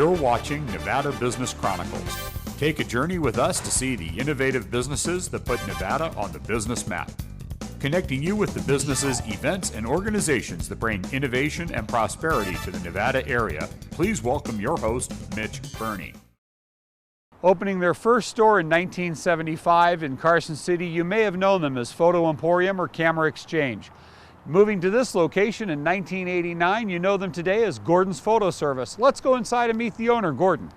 You're watching Nevada Business Chronicles. Take a journey with us to see the innovative businesses that put Nevada on the business map. Connecting you with the businesses, events, and organizations that bring innovation and prosperity to the Nevada area, please welcome your host, Mitch Burney. Opening their first store in 1975 in Carson City, you may have known them as Photo Emporium or Camera Exchange. Moving to this location in 1989, you know them today as Gordon's Photo Service. Let's go inside and meet the owner, Gordon.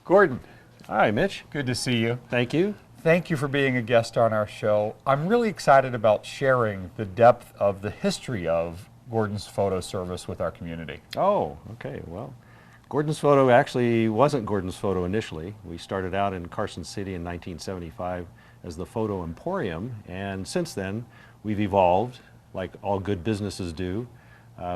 Gordon. Hi, Mitch. Good to see you. Thank you. Thank you for being a guest on our show. I'm really excited about sharing the depth of the history of Gordon's Photo Service with our community. Oh, okay. Well, Gordon's Photo actually wasn't Gordon's Photo initially. We started out in Carson City in 1975 as the Photo Emporium, and since then we've evolved like all good businesses do.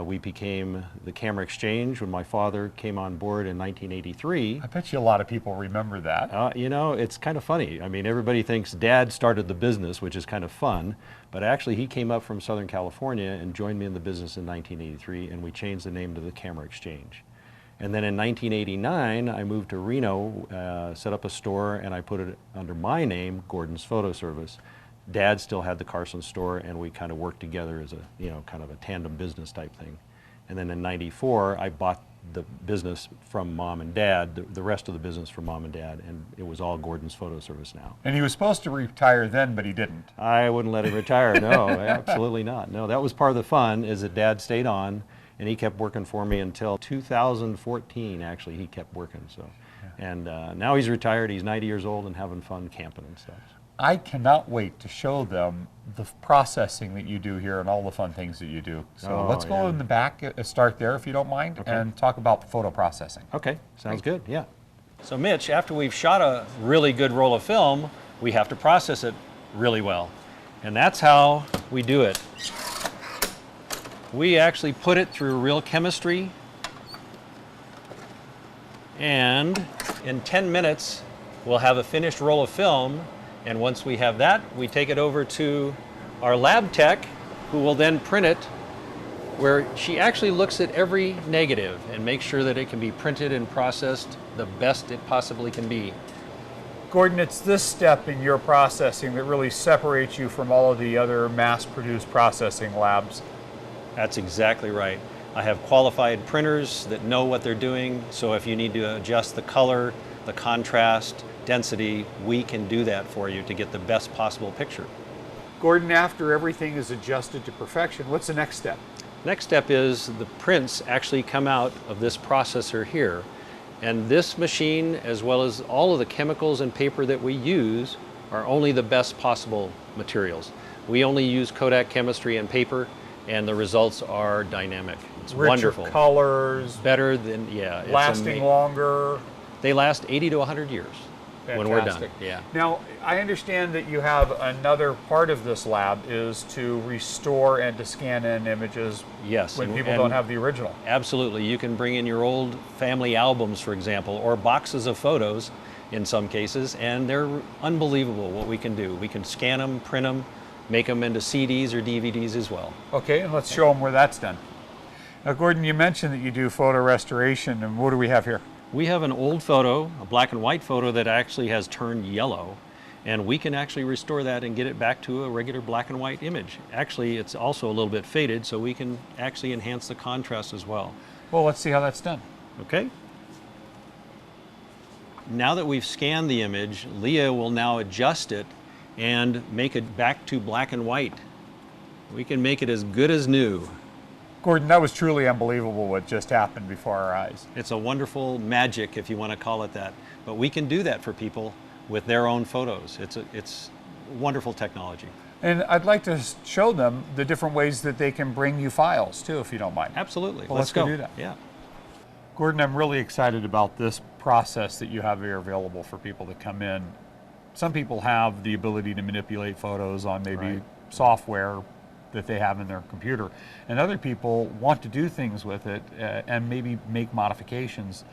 We became the Camera Exchange when my father came on board in 1983. I bet you a lot of people remember that. You know, it's kind of funny. I mean, everybody thinks Dad started the business, which is kind of fun, but actually he came up from Southern California and joined me in the business in 1983, and we changed the name to the Camera Exchange. And then in 1989, I moved to Reno, set up a store, and I put it under my name, Gordon's Photo Service. Dad still had the Carson store, and we kind of worked together as a, you know, kind of a tandem business type thing. And then in '94, I bought the business from Mom and Dad, the rest of the business from Mom and Dad, and it was all Gordon's Photo Service now. And he was supposed to retire then, but he didn't. I wouldn't let him retire, no, absolutely not. No, that was part of the fun, is that Dad stayed on, and he kept working for me until 2014, actually, he kept working, so. Yeah. And now he's retired, he's 90 years old and having fun camping and stuff. I cannot wait to show them the processing that you do here and all the fun things that you do. So let's go in the back, start there if you don't mind, and talk about photo processing. Okay, sounds good, yeah. So Mitch, after we've shot a really good roll of film, we have to process it really well. And that's how we do it. We actually put it through real chemistry, and in 10 minutes, we'll have a finished roll of film. And once we have that, we take it over to our lab tech, who will then print it, where she actually looks at every negative and makes sure that it can be printed and processed the best it possibly can be. Gordon, it's this step in your processing that really separates you from all of the other mass-produced processing labs. That's exactly right. I have qualified printers that know what they're doing, so if you need to adjust the color, the contrast, density, we can do that for you to get the best possible picture. Gordon, after everything is adjusted to perfection, what's the next step? Next step is the prints actually come out of this processor here, and this machine, as well as all of the chemicals and paper that we use, are only the best possible materials. We only use Kodak chemistry and paper, and the results are dynamic. It's richer wonderful. Colors. Better than, yeah. Lasting longer. They last 80 to 100 years. Fantastic. When we're done. Yeah. Now, I understand that you have another part of this lab is to restore and to scan in images. Yes. When people don't have the original. Absolutely. You can bring in your old family albums, for example, or boxes of photos in some cases, and they're unbelievable what we can do. We can scan them, print them, make them into CDs or DVDs as well. Okay, and let's show them where that's done. Now, Gordon, you mentioned that you do photo restoration, and what do we have here? We have an old photo, a black and white photo that actually has turned yellow, and we can actually restore that and get it back to a regular black and white image. Actually, it's also a little bit faded, so we can actually enhance the contrast as well. Well, let's see how that's done. Okay. Now that we've scanned the image, Leah will now adjust it and make it back to black and white. We can make it as good as new. Gordon, that was truly unbelievable what just happened before our eyes. It's a wonderful magic, if you want to call it that. But we can do that for people with their own photos. It's wonderful technology. And I'd like to show them the different ways that they can bring you files too, if you don't mind. Absolutely. Well, let's go do that. Yeah. Gordon, I'm really excited about this process that you have here available for people to come in. Some people have the ability to manipulate photos on maybe software that they have in their computer, and other people want to do things with it and maybe make modifications,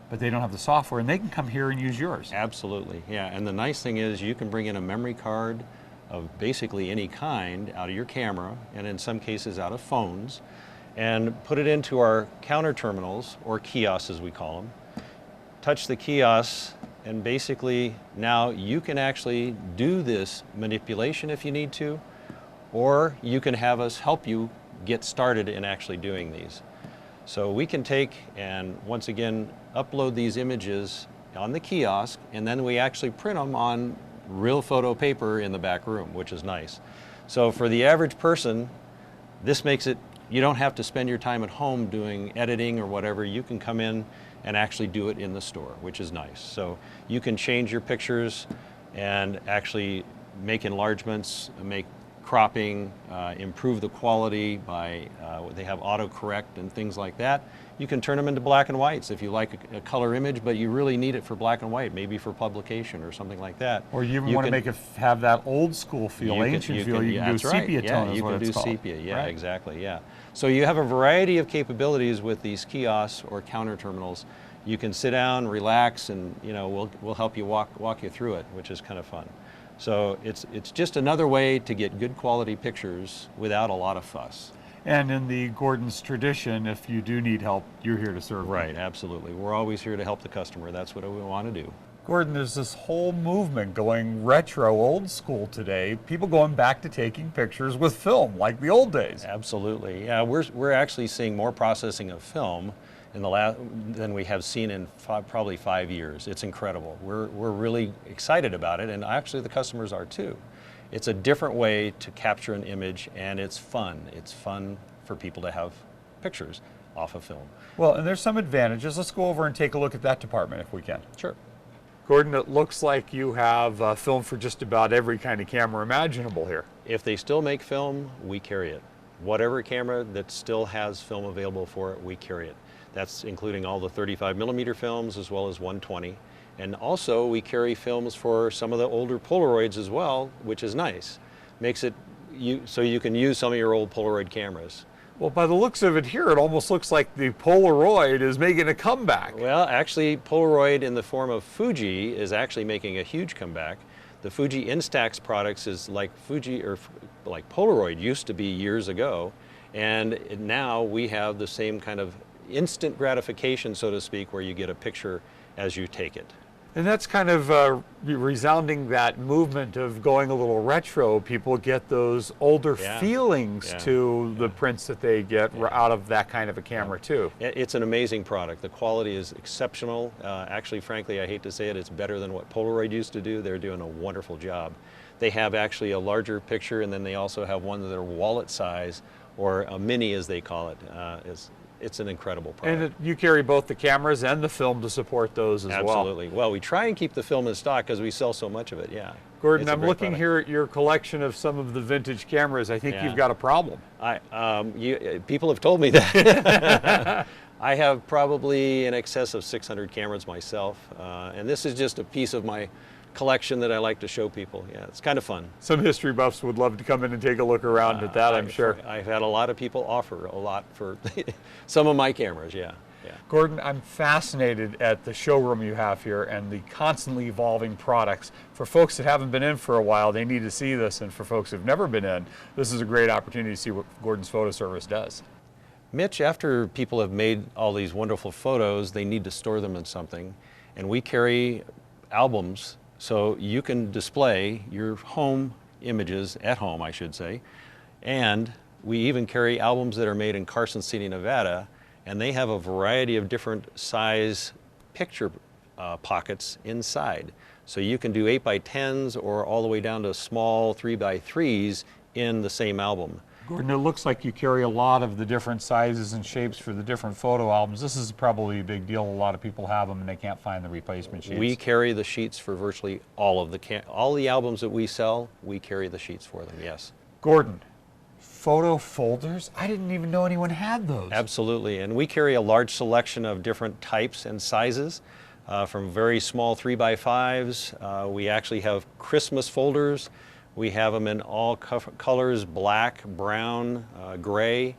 but they don't have the software, and they can come here and use yours. Absolutely, yeah. And the nice thing is you can bring in a memory card of basically any kind out of your camera, and in some cases out of phones, and put it into our counter terminals, or kiosks as we call them, touch the kiosk, and basically now you can actually do this manipulation if you need to, or you can have us help you get started in actually doing these. So we can take and once again upload these images on the kiosk, and then we actually print them on real photo paper in the back room, which is nice. So for the average person, this makes it, you don't have to spend your time at home doing editing or whatever. You can come in and actually do it in the store, which is nice. So you can change your pictures and actually make enlargements, make cropping, improve the quality by, they have autocorrect and things like that. You can turn them into black and whites if you like a color image, but you really need it for black and white, maybe for publication or something like that. Or you even want to make it have that old school feel, ancient feel. You can do sepia tone is what it's called. You can do sepia, yeah, right. Exactly, yeah. So you have a variety of capabilities with these kiosks or counter terminals. You can sit down, relax, and we'll help you walk you through it, which is kind of fun. So it's just another way to get good quality pictures without a lot of fuss. And in the Gordon's tradition, if you do need help, you're here to serve. Right, absolutely. We're always here to help the customer. That's what we want to do. Gordon, there's this whole movement going retro, old school today. People going back to taking pictures with film, like the old days. Absolutely. Yeah, we're actually seeing more processing of film in the than we have seen in probably 5 years. It's incredible. We're really excited about it, and actually the customers are too. It's a different way to capture an image, and it's fun. It's fun for people to have pictures off of film. Well, and there's some advantages. Let's go over and take a look at that department if we can. Sure. Gordon, it looks like you have film for just about every kind of camera imaginable here. If they still make film, we carry it. Whatever camera that still has film available for it, we carry it. That's including all the 35mm films as well as 120. And also we carry films for some of the older Polaroids as well, which is nice. Makes it so you can use some of your old Polaroid cameras. Well, by the looks of it here, it almost looks like the Polaroid is making a comeback. Well, actually, Polaroid in the form of Fuji is actually making a huge comeback. The Fuji Instax products is like Fuji or like Polaroid used to be years ago, and now we have the same kind of instant gratification, so to speak, where you get a picture as you take it. And that's kind of resounding that movement of going a little retro. People get those older feelings to the prints that they get out of that kind of a camera too. It's an amazing product. The quality is exceptional. Actually, frankly, I hate to say it, it's better than what Polaroid used to do. They're doing a wonderful job. They have actually a larger picture, and then they also have one that are wallet size, or a mini as they call it. It's an incredible product. And you carry both the cameras and the film to support those as well. Absolutely. Well, we try and keep the film in stock because we sell so much of it, yeah. Gordon, I'm looking here at your collection of some of the vintage cameras. I think you've got a problem. People have told me that. I have probably in excess of 600 cameras myself, and this is just a piece of my collection that I like to show people. Yeah, it's kind of fun. Some history buffs would love to come in and take a look around at that, I'm sure. I've had a lot of people offer a lot for some of my cameras, yeah. Gordon, I'm fascinated at the showroom you have here and the constantly evolving products. For folks that haven't been in for a while, they need to see this, and for folks who've never been in, this is a great opportunity to see what Gordon's Photo Service does. Mitch, after people have made all these wonderful photos, they need to store them in something, and we carry albums so you can display your home images, at home I should say, and we even carry albums that are made in Carson City, Nevada, and they have a variety of different size picture pockets inside. So you can do 8x10s or all the way down to small 3x3s in the same album. Gordon, it looks like you carry a lot of the different sizes and shapes for the different photo albums. This is probably a big deal. A lot of people have them and they can't find the replacement sheets. We carry the sheets for virtually all of the albums that we sell. We carry the sheets for them, yes. Gordon, photo folders? I didn't even know anyone had those. Absolutely, and we carry a large selection of different types and sizes, from very small 3x5s. We actually have Christmas folders. We have them in all colors, black, brown, gray.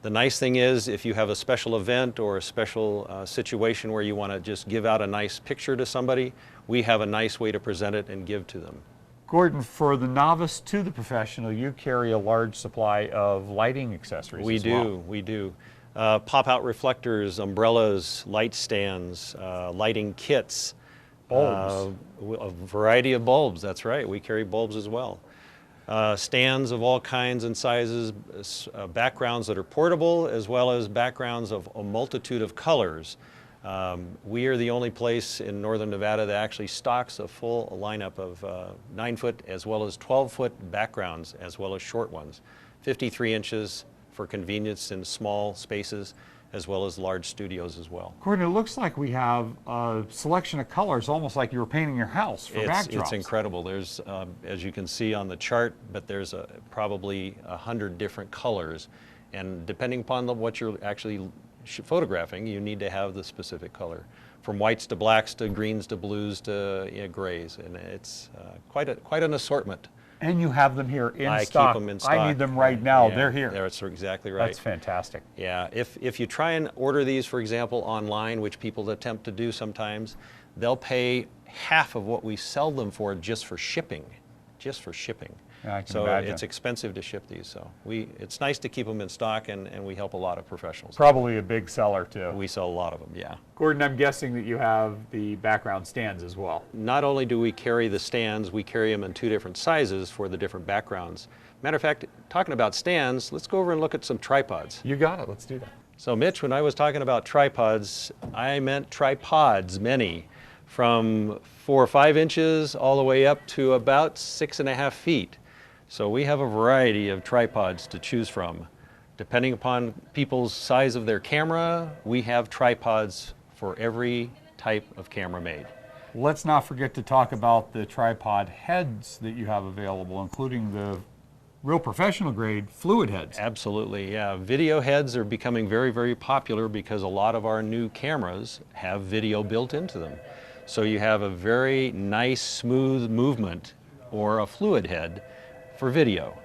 The nice thing is if you have a special event or a special situation where you want to just give out a nice picture to somebody, we have a nice way to present it and give to them. Gordon, for the novice to the professional, you carry a large supply of lighting accessories We as well. do. Pop-out reflectors, umbrellas, light stands, lighting kits. Bulbs. A variety of bulbs, that's right. We carry bulbs as well. Stands of all kinds and sizes, backgrounds that are portable, as well as backgrounds of a multitude of colors. We are the only place in northern Nevada that actually stocks a full lineup of 9-foot as well as 12-foot backgrounds, as well as short ones. 53 inches for convenience in small spaces, as well as large studios as well. Gordon, it looks like we have a selection of colors, almost like you were painting your house for backdrops. It's incredible. There's, as you can see on the chart, but there's probably 100 different colors. And depending upon what you're actually photographing, you need to have the specific color. From whites to blacks to greens to blues to grays. And it's quite an assortment. And you have them here in I stock. keep them in stock. I need them right now. Yeah, They're here. That's exactly right. That's fantastic. Yeah, if you try and order these, for example, online, which people attempt to do sometimes, they'll pay half of what we sell them for just for shipping. Just for shipping. Yeah, I can so imagine. it's expensive to ship these. So it's nice to keep them in stock, and we help a lot of professionals. Probably a big seller too. We sell a lot of them, yeah. Gordon, I'm guessing that you have the background stands as well. Not only do we carry the stands, we carry them in 2 different sizes for the different backgrounds. Matter of fact, talking about stands, let's go over and look at some tripods. You got it. Let's do that. So Mitch, when I was talking about tripods, I meant tripods, many, from 4 or 5 inches all the way up to about 6.5 feet. So we have a variety of tripods to choose from. Depending upon people's size of their camera, we have tripods for every type of camera made. Let's not forget to talk about the tripod heads that you have available, including the real professional grade fluid heads. Absolutely, yeah. Video heads are becoming very, very popular because a lot of our new cameras have video built into them. So you have a very nice, smooth movement or a fluid head for video.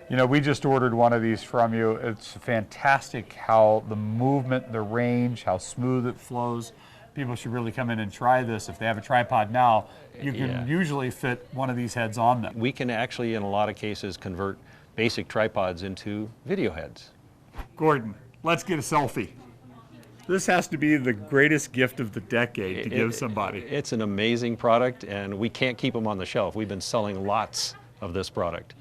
You know, we just ordered one of these from you. It's fantastic how the movement, the range, how smooth it flows. People should really come in and try this. If they have a tripod now, you can usually fit one of these heads on them. We can actually, in a lot of cases, convert basic tripods into video heads. Gordon, let's get a selfie. This has to be the greatest gift of the decade to give somebody. It's an amazing product, and we can't keep them on the shelf. We've been selling lots of this product.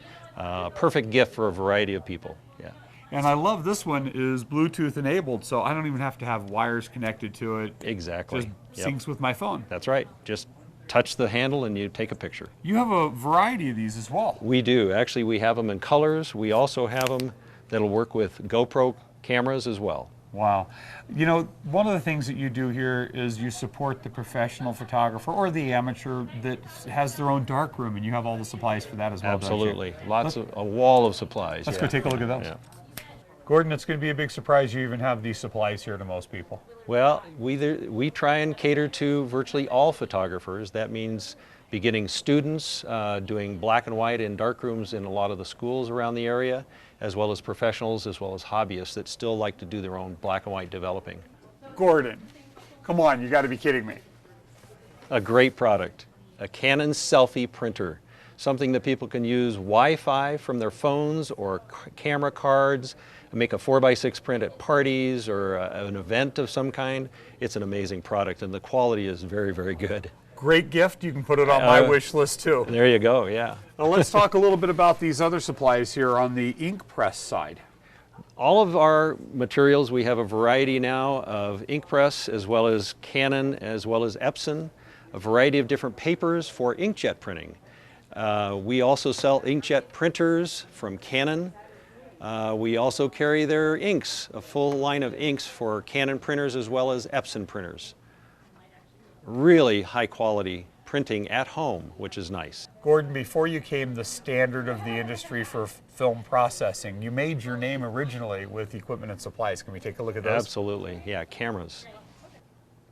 Perfect gift for a variety of people. Yeah. And I love this one is Bluetooth enabled, so I don't even have to have wires connected to it. Exactly. Just syncs with my phone. That's right. Just touch the handle and you take a picture. You have a variety of these as well. We do. Actually, we have them in colors. We also have them that'll work with GoPro cameras as well. Wow. You know, one of the things that you do here is you support the professional photographer or the amateur that has their own darkroom, and you have all the supplies for that as well. Absolutely. Lots of, a wall of supplies. Let's go take a look at those. Yeah. Gordon, it's going to be a big surprise you even have these supplies here to most people. Well, we try and cater to virtually all photographers. That means beginning students, doing black and white in darkrooms in a lot of the schools around the area, as well as professionals, as well as hobbyists that still like to do their own black and white developing. Gordon, come on, you got to be kidding me. A great product, a Canon selfie printer, something that people can use Wi-Fi from their phones or camera cards, and make a 4x6 print at parties or an event of some kind. It's an amazing product, and the quality is very, very good. Great gift. You can put it on my wish list too. There you go, yeah. Now let's talk a little bit about these other supplies here on the ink press side. All of our materials, we have a variety now of ink press, as well as Canon, as well as Epson, a variety of different papers for inkjet printing. We also sell inkjet printers from Canon. We also carry their inks, a full line of inks for Canon printers as well as Epson printers. Really high quality printing at home, which is nice. Gordon, before you came the standard of the industry for film processing, you made your name originally with equipment and supplies. Can we take a look at those? Absolutely, yeah, cameras.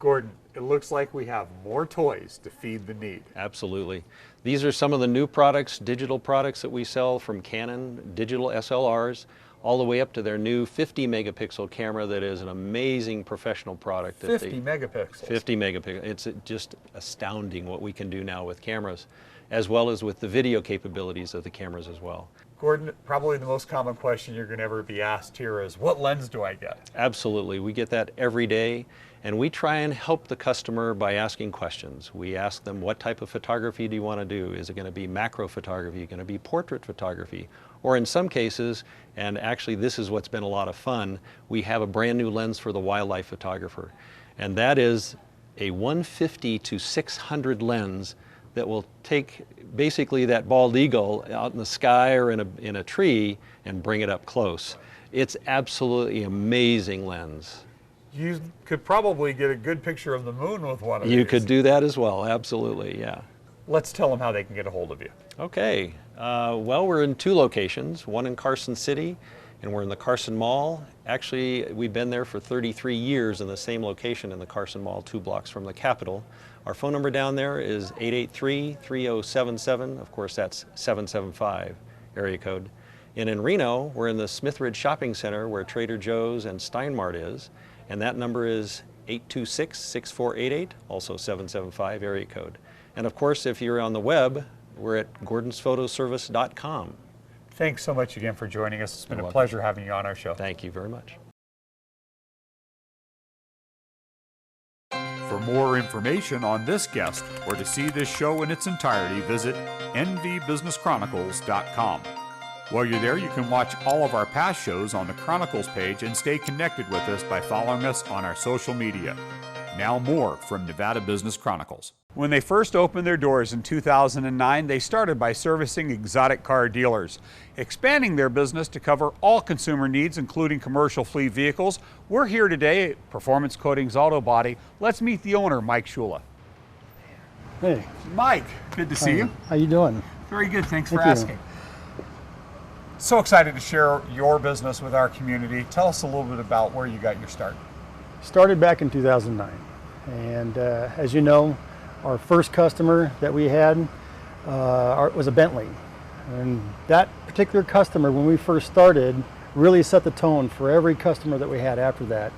Gordon, it looks like we have more toys to feed the need. Absolutely. These are some of the new products, digital products that we sell from Canon, digital SLRs, all the way up to their new 50 megapixel camera that is an amazing professional product. 50 megapixels. 50 megapixels. It's just astounding what we can do now with cameras, as well as with the video capabilities of the cameras as well. Gordon, probably the most common question you're going to ever be asked here is, what lens do I get? Absolutely. We get that every day, and we try and help the customer by asking questions. We ask them, what type of photography do you want to do? Is it going to be macro photography, going to be portrait photography? Or in some cases, and actually this is what's been a lot of fun, we have a brand new lens for the wildlife photographer. And that is a 150 to 600 lens that will take basically that bald eagle out in the sky or in a tree and bring it up close. It's absolutely amazing lens. You could probably get a good picture of the moon with one of these. You could do that as well, absolutely, yeah. Let's tell them how they can get a hold of you. Okay, well, we're in 2 locations, one in Carson City, and we're in the Carson Mall. Actually, we've been there for 33 years in the same location in the Carson Mall, 2 blocks from the Capitol. Our phone number down there is 883-3077. Of course, that's 775 area code. And in Reno, we're in the Smith Ridge Shopping Center where Trader Joe's and Steinmart is. And that number is 826-6488, also 775 area code. And of course, if you're on the web, we're at gordonsphotoservice.com. Thanks so much again for joining us. It's been You're a welcome. pleasure having you on our show. Thank you very much. For more information on this guest or to see this show in its entirety, visit nvbusinesschronicles.com. While you're there, you can watch all of our past shows on the Chronicles page and stay connected with us by following us on our social media. Now more from Nevada Business Chronicles. When they first opened their doors in 2009, they started by servicing exotic car dealers. Expanding their business to cover all consumer needs, including commercial fleet vehicles, we're here today at Performance Coatings Auto Body. Let's meet the owner, Mike Shula. Hey. Mike, good to see you. How you doing? Very good, thanks for Thank you. asking. So excited to share your business with our community. Tell us a little bit about where you got your start. Started back in 2009, and as you know, our first customer that we had was a Bentley, and that particular customer, when we first started, really set the tone for every customer that we had after that.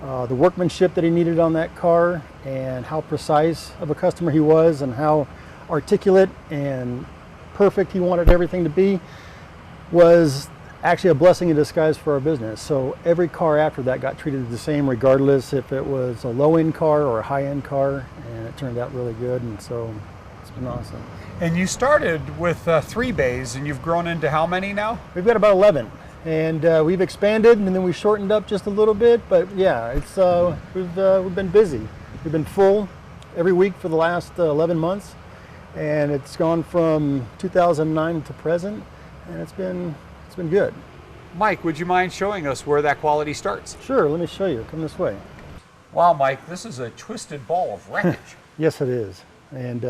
The workmanship that he needed on that car, and how precise of a customer he was, and how articulate and perfect he wanted everything to be, was actually a blessing in disguise for our business. So every car after that got treated the same, regardless if it was a low-end car or a high-end car, and it turned out really good, and so it's been awesome. And you started with 3 bays, and you've grown into how many now? We've got about 11, and we've expanded, and then we shortened up just a little bit, but yeah, it's we've been busy. We've been full every week for the last 11 months, and it's gone from 2009 to present, and it's been good. Mike, would you mind showing us where that quality starts? Sure, let me show you. Come this way. Wow, Mike, this is a twisted ball of wreckage. Yes, it is. And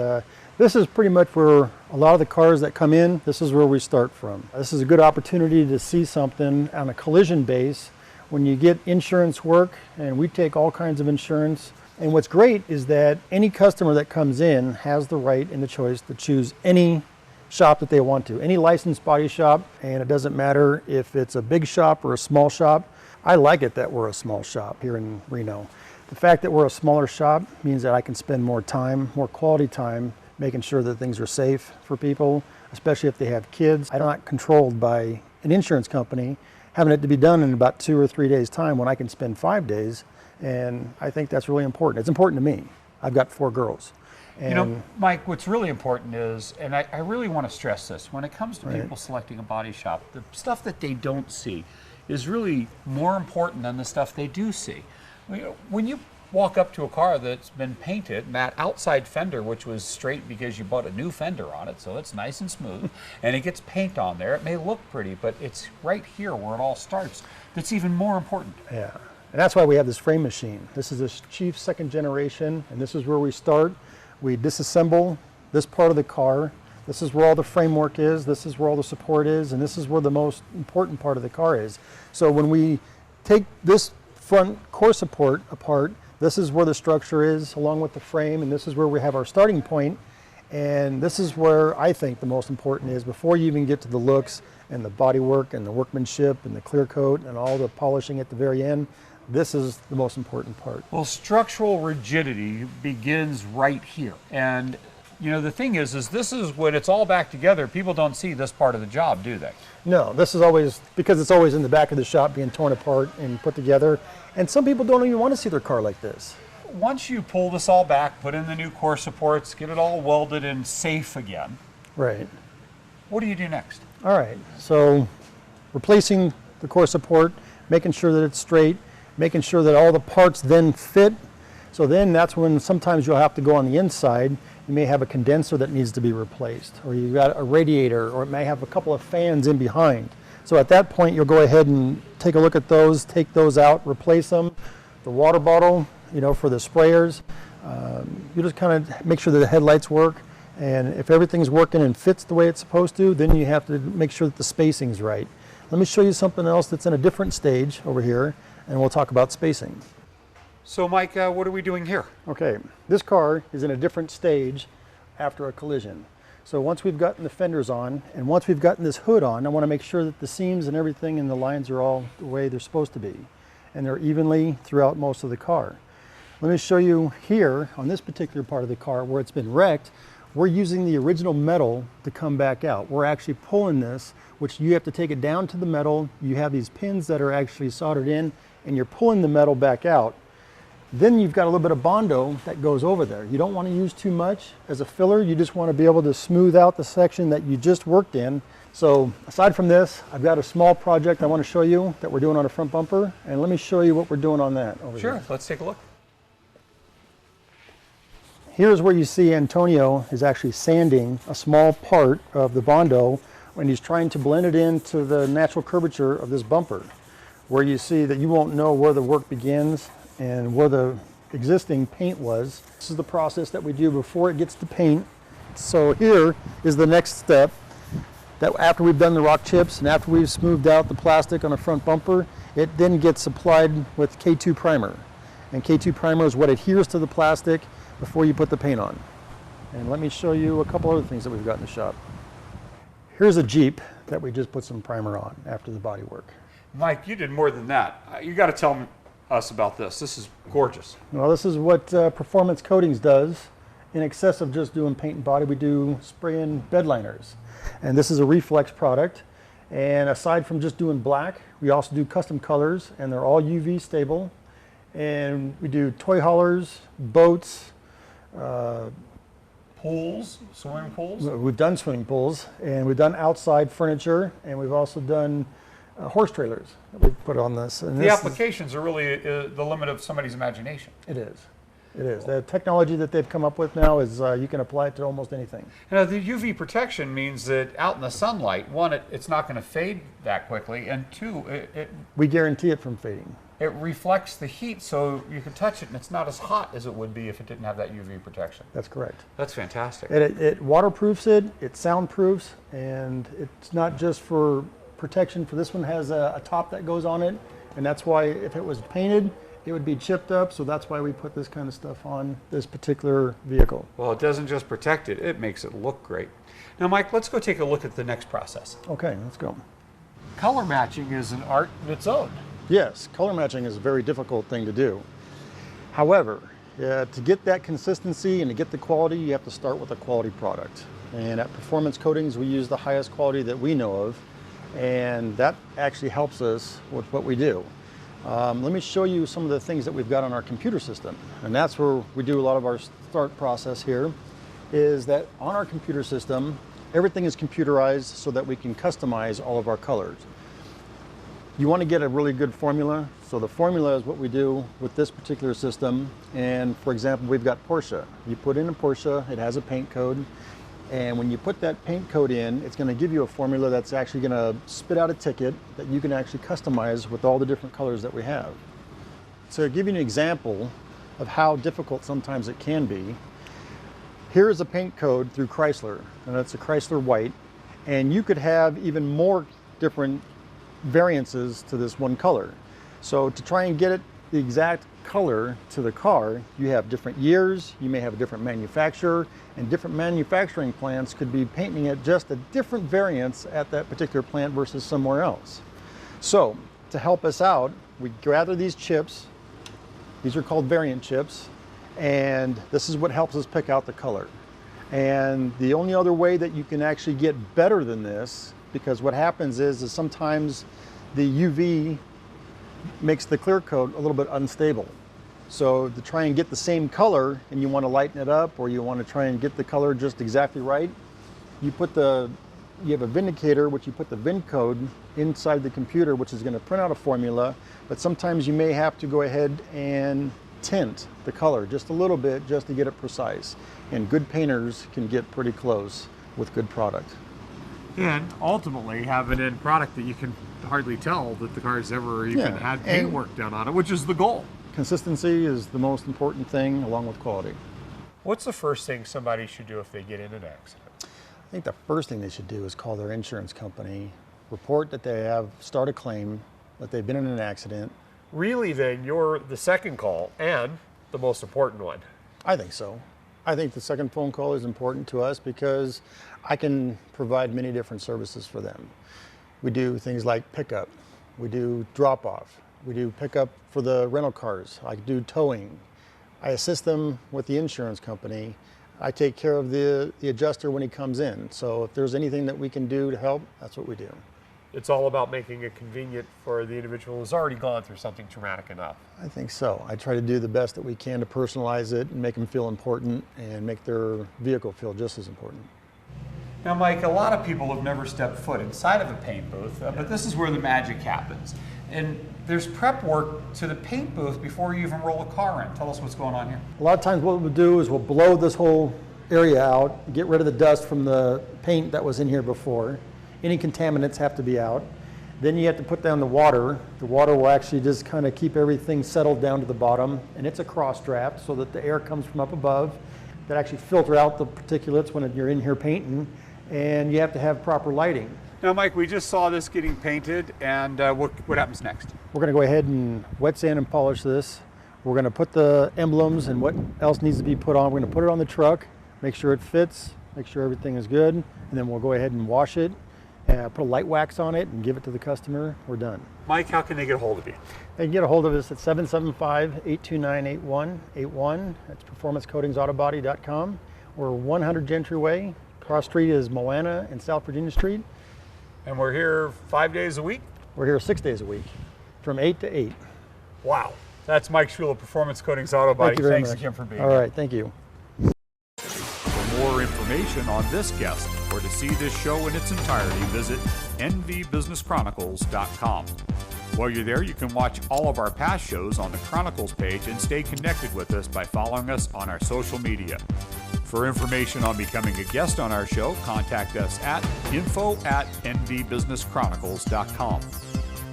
this is pretty much where a lot of the cars that come in, this is where we start from. This is a good opportunity to see something on a collision base when you get insurance work, and we take all kinds of insurance. And what's great is that any customer that comes in has the right and the choice to choose any shop that they want to, any licensed body shop, and it doesn't matter if it's a big shop or a small shop. I like it that we're a small shop here in Reno. The fact that we're a smaller shop means that I can spend more time, more quality time, making sure that things are safe for people, especially if they have kids. I'm not controlled by an insurance company having it to be done in about 2 or 3 days' time when I can spend 5 days, and I think that's really important. It's important to me. I've got 4 girls. And you know, Mike, what's really important is, and I really want to stress this, when it comes to Right. people selecting a body shop, the stuff that they don't see is really more important than the stuff they do see. When you walk up to a car that's been painted, and that outside fender, which was straight because you bought a new fender on it, so it's nice and smooth, and it gets paint on there, it may look pretty, but it's right here where it all starts that's even more important. yeah, and that's why we have this frame machine. This is the Chief 2nd generation, and this is where we start. We disassemble this part of the car. This is where all the framework is. This is where all the support is, and this is where the most important part of the car is. So when we take this front core support apart, this is where the structure is, along with the frame, and this is where we have our starting point. And this is where I think the most important is, before you even get to the looks and the bodywork and the workmanship and the clear coat and all the polishing at the very end. This is the most important part. Well, structural rigidity begins right here. And You know, the thing is this is when it's all back together, people don't see this part of the job, do they? No, this is always, because it's always in the back of the shop being torn apart and put together. And some people don't even want to see their car like this. Once you pull this all back, put in the new core supports, get it all welded and safe again, Right. what do you do next? All right, so replacing the core support, making sure that it's straight, making sure that all the parts then fit. So then that's when sometimes you'll have to go on the inside. You may have a condenser that needs to be replaced, or you've got a radiator, or it may have a couple of fans in behind. So at that point, you'll go ahead and take a look at those, take those out, replace them. The water bottle, you know, for the sprayers. You just kind of make sure that the headlights work. And if everything's working and fits the way it's supposed to, then you have to make sure that the spacing's right. Let me show you something else that's in a different stage over here, and we'll talk about spacing. So Mike, what are we doing here? Okay, this car is in a different stage after a collision. So once we've gotten the fenders on, and once we've gotten this hood on, I want to make sure that the seams and everything and the lines are all the way they're supposed to be. And they're evenly throughout most of the car. Let me show you here, on this particular part of the car where it's been wrecked, we're using the original metal to come back out. We're actually pulling this, which you have to take it down to the metal. You have these pins that are actually soldered in, and you're pulling the metal back out. Then you've got a little bit of Bondo that goes over there. You don't want to use too much as a filler. You just want to be able to smooth out the section that you just worked in. So aside from this, I've got a small project I want to show you that we're doing on a front bumper. And let me show you what we're doing on that over Sure, here. let's take a look. Here's where you see Antonio is actually sanding a small part of the Bondo when he's trying to blend it into the natural curvature of this bumper, where you see that you won't know where the work begins and where the existing paint was. This is the process that we do before it gets to paint. So here is the next step, that after we've done the rock chips and after we've smoothed out the plastic on the front bumper, it then gets applied with K2 primer. And K2 primer is what adheres to the plastic before you put the paint on. And let me show you a couple other things that we've got in the shop. Here's a Jeep that we just put some primer on after the body work. Mike, you did more than that. You got to tell us about this. This is gorgeous. Well, this is what Performance Coatings does. In excess of just doing paint and body, we do spray in bed liners. And this is a reflex product. And aside from just doing black, we also do custom colors, and they're all UV stable. And we do toy haulers, boats, Pools, swimming pools? we've done swimming pools, and we've done outside furniture, and we've also done horse trailers that we've put on this. And The applications are really the limit of somebody's imagination. It is. It is. The technology that they've come up with now is you can apply it to almost anything. You know, the UV protection means that out in the sunlight, one, it's not going to fade that quickly, and two, We guarantee it from fading. it reflects the heat so you can touch it and it's not as hot as it would be if it didn't have that UV protection. That's correct. That's fantastic. It waterproofs it, it soundproofs, and it's not just for protection. For this one has a top that goes on it, and that's why if it was painted, it would be chipped up, so that's why we put this kind of stuff on this particular vehicle. Well, it doesn't just protect it, it makes it look great. Now, Mike, let's go take a look at the next process. Okay, let's go. Color matching is an art of its own. Yes, color matching is a very difficult thing to do. However, to get that consistency and to get the quality, you have to start with a quality product. And at Performance Coatings, we use the highest quality that we know of, and that actually helps us with what we do. Let me show you some of the things that we've got on our computer system. And that's where we do a lot of our start process here, is that on our computer system, everything is computerized so that we can customize all of our colors. You want to get a really good formula. So the formula is what we do with this particular system. And for example, we've got Porsche. You put in a Porsche, it has a paint code. And when you put that paint code in, it's going to give you a formula that's actually going to spit out a ticket that you can actually customize with all the different colors that we have. So to give you an example of how difficult sometimes it can be, here is a paint code through Chrysler, and it's a Chrysler white. And you could have even more different variances to this one color. So to try and get it the exact color to the car, you have different years, you may have a different manufacturer, and different manufacturing plants could be painting it just a different variance at that particular plant versus somewhere else. So to help us out, we gather these chips. These are called variant chips, and this is what helps us pick out the color. And the only other way that you can actually get better than this, because what happens is sometimes the UV makes the clear coat a little bit unstable. So to try and get the same color, and you want to lighten it up, or you want to try and get the color just exactly right, you have a vindicator, which you put the VIN code inside the computer, which is going to print out a formula. But sometimes you may have to go ahead and tint the color just a little bit just to get it precise. And good painters can get pretty close with good product. And ultimately have an end product that you can hardly tell that the car's ever even had paint work done on it, which is the goal. Consistency is the most important thing, along with quality. What's the first thing somebody should do if they get in an accident? I think the first thing they should do is call their insurance company, report that they have started a claim, that they've been in an accident. Really, then, you're the second call and the most important one. I think so. I think the second phone call is important to us because I can provide many different services for them. We do things like pickup, we do drop off, we do pickup for the rental cars, I do towing. I assist them with the insurance company. I take care of the adjuster when he comes in. So if there's anything that we can do to help, that's what we do. It's all about making it convenient for the individual who's already gone through something traumatic enough. I think so. I try to do the best that we can to personalize it and make them feel important and make their vehicle feel just as important. Now, Mike, a lot of people have never stepped foot inside of a paint booth, but this is where the magic happens. And there's prep work to the paint booth before you even roll a car in. Tell us what's going on here. A lot of times what we'll do is we'll blow this whole area out, get rid of the dust from the paint that was in here before. Any contaminants have to be out. Then you have to put down the water. The water will actually just kind of keep everything settled down to the bottom, and it's a cross draft so that the air comes from up above that actually filter out the particulates when you're in here painting, and you have to have proper lighting. Now, Mike, we just saw this getting painted, and what happens next? We're going to go ahead and wet sand and polish this. We're going to put the emblems and what else needs to be put on. We're going to put it on the truck, make sure it fits, make sure everything is good, and then we'll go ahead and wash it, put a light wax on it, and give it to the customer. We're done. Mike, how can they get a hold of you? They can get a hold of us at 775-829-8181. That's performancecoatingsautobody.com. We're 100 Gentry Way. Cross street is Moana and South Virginia Street. And we're here 5 days a week? We're here 6 days a week, from 8 to 8. Wow. That's Mike Schul of Performance Coatings Auto Body. Thank you very Thanks much. again for being here. here. All right, thank you. For more information on this guest or to see this show in its entirety, visit nvbusinesschronicles.com. While you're there, you can watch all of our past shows on the Chronicles page and stay connected with us by following us on our social media. For information on becoming a guest on our show, contact us at info@nvbusinesschronicles.com.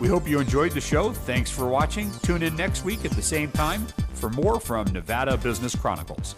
We hope you enjoyed the show. Thanks for watching. Tune in next week at the same time for more from Nevada Business Chronicles.